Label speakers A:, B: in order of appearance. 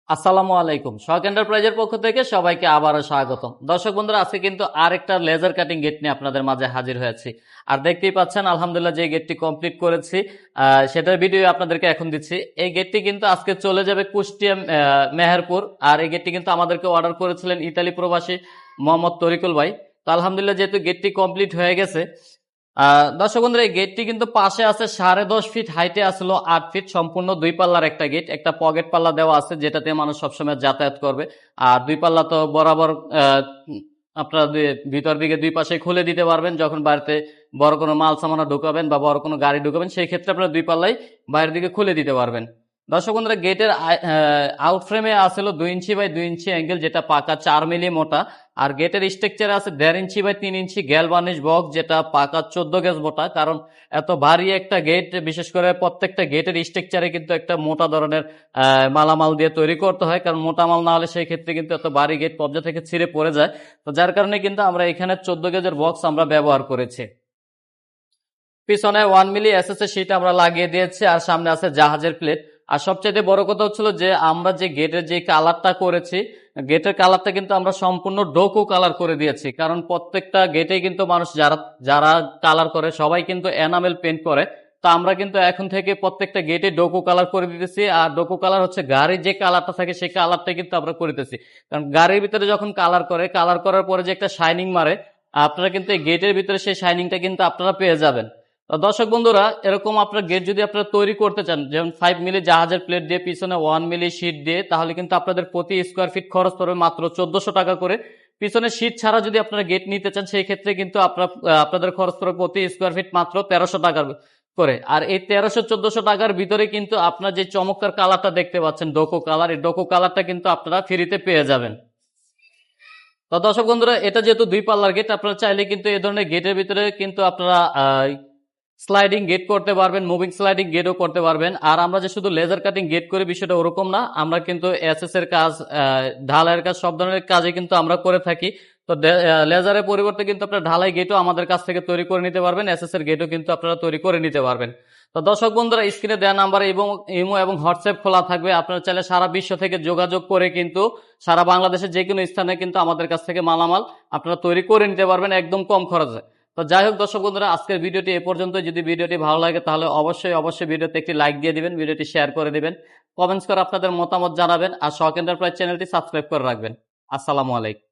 A: আসসালামু আলাইকুম। শখ এন্টারপ্রাইজের পক্ষ থেকে সবাইকে আবারও স্বাগতম। দর্শক বন্ধুরা, আজকে কিন্তু আরেকটা লেজার কাটিং গেট নিয়ে আপনাদের মাঝে হাজির হয়েছি। আর দেখতেই পাচ্ছেন আলহামদুলিল্লাহ যে গেটটি কমপ্লিট করেছি সেটার ভিডিও আপনাদেরকে এখন দিচ্ছি। এই গেটটি কিন্তু আজকে চলে যাবে কুষ্টিয়া মেহেরপুর। আর এই গেটটি কিন্তু আমাদেরকে অর্ডার করেছিলেন ইতালি প্রবাসী মোহাম্মদ তরিকুল ভাই। তো আলহামদুলিল্লাহ যেহেতু গেটটি কমপ্লিট হয়ে গেছে, দর্শক বন্ধুরা, এই গেটটি কিন্তু পাশে আছে 10.5 ফিট, হাইটে আসলো 8 ফিট, সম্পূর্ণ দুই পাল্লার একটা গেট। একটা পকেট পাল্লা দেওয়া আছে যেটাতে মানুষ সবসময় যাতায়াত করবে। আর দুই পাল্লা তো বরাবর আপনারা ভিতর দিকে দুই পাশে খুলে দিতে পারবেন। যখন বাড়িতে বড় কোনো মাল সামানা ঢুকাবেন বা বড় কোনো গাড়ি ঢুকাবেন, সেই ক্ষেত্রে আপনারা দুই পাল্লাই বাইরের দিকে খুলে দিতে পারবেন। দর্শক বন্ধুরা, গেটের আউট ফ্রেমে আসছিল 2 ইঞ্চি বাই 2 ইঞ্চি অ্যাঙ্গেল, যেটা পাকা 4 মিলি মোটা। আর গেটের স্ট্রাকচারে আছে 1.5 ইঞ্চি বাই 3 ইঞ্চি গ্যালভানিশ বক্স, যেটা পাকা 14 গেজ মোটা। কারণ এত ভারী একটা গেট, বিশেষ করে প্রত্যেকটা গেটের স্ট্রাকচারে কিন্তু একটা মোটা ধরনের মালামাল দিয়ে তৈরি করতে হয়। কারণ মোটা মাল না হলে সেই ক্ষেত্রে কিন্তু এত ভারী গেট কবজা থেকে ছিঁড়ে পড়ে যায়। তো যার কারণে কিন্তু আমরা এখানে 14 গেজের বক্স আমরা ব্যবহার করেছি। পিছনে 1 মিলি এসএস এর শীট আমরা লাগিয়ে দিয়েছি, আর সামনে আছে জাহাজের প্লেট। আর সবচেয়ে বড় কথা হচ্ছিল যে আমরা যে গেটের যে কালারটা করেছি, গেটের কালারটা কিন্তু আমরা সম্পূর্ণ ডোকো কালার করে দিয়েছি। কারণ প্রত্যেকটা গেটে কিন্তু মানুষ যারা যারা কালার করে সবাই কিন্তু এনামেল পেন্ট করে। তো আমরা কিন্তু এখন থেকে প্রত্যেকটা গেটে ডোকো কালার করে দিতেছি। আর ডোকো কালার হচ্ছে গাড়ির যে কালারটা থাকে সেই কালারটা কিন্তু আমরা করে দিতেছি। কারণ গাড়ির ভিতরে যখন কালার করে, কালার করার পরে যে একটা শাইনিং মারে, আপনারা কিন্তু এই গেটের ভিতরে সেই শাইনিংটা কিন্তু আপনারা পেয়ে যাবেন। তো দর্শক বন্ধুরা, এরকম আপনার গেট যদি আপনারা তৈরি করতে চান, যেমন 5 মিলি জাহাজের প্লেট দিয়ে পিছনে 1 মিলি শীট দিয়ে, তাহলে কিন্তু আপনাদের প্রতি স্কোয়ার ফিট খরচ পড়বে মাত্র 1400 টাকা করে। পিছনে শীট ছাড়া যদি আপনারা গেট নিতে চান, সেই ক্ষেত্রে কিন্তু আপনাদের খরচ পড়বে প্রতি স্কোয়ার ফিট মাত্র 1300 টাকা করে। আর এই 1300-1400 টাকার ভিতরে কিন্তু আপনার যে চমৎকার কালারটা দেখতে পাচ্ছেন ডোকো কালার, এই ডোকো কালারটা কিন্তু আপনারা ফ্রিতে পেয়ে যাবেন। তো দর্শক বন্ধুরা, এটা যেহেতু দুই পাল্লার গেট, আপনারা চাইলে কিন্তু এই ধরনের গেটের ভিতরে কিন্তু আপনারা স্লাইডিং গেট করতে পারবেন, মুভিং স্লাইডিং গেটও করতে পারবেন। আর আমরা যে শুধু লেজার কাটিং গেট করি, বিষয়টা ওরকম না। আমরা কিন্তু এসএস এর কাজ, ঢালাইয়ের কাজ, সব ধরনের কাজে কিন্তু আমরা করে থাকি। তো লেজারের পরিবর্তে কিন্তু আপনার ঢালাই গেটও আমাদের কাছ থেকে তৈরি করে নিতে পারবেন, এসএস এর গেটও কিন্তু আপনারা তৈরি করে নিতে পারবেন। তো দর্শক বন্ধুরা, স্ক্রিনে দেওয়া নাম্বারে এবং ইমো এবং হোয়াটসঅ্যাপ খোলা থাকবে। আপনারা চাইলে সারা বিশ্ব থেকে যোগাযোগ করে কিন্তু সারা বাংলাদেশের যে কোনো স্থানে কিন্তু আমাদের কাছ থেকে মালামাল আপনারা তৈরি করে নিতে পারবেন একদম কম খরচে। তো যাই হোক দর্শক বন্ধুরা, আজকের ভিডিওটি এ পর্যন্ত। যদি ভিডিওটি ভালো লাগে তাহলে অবশ্যই ভিডিওতে একটি লাইক দিয়ে দিবেন, ভিডিওটি শেয়ার করে দিবেন, কমেন্টস করে আপনাদের মতামত জানাবেন। আর শখ এন্টারপ্রাইজ চ্যানেলটি সাবস্ক্রাইব করে রাখবেন। আসসালামু আলাইকুম।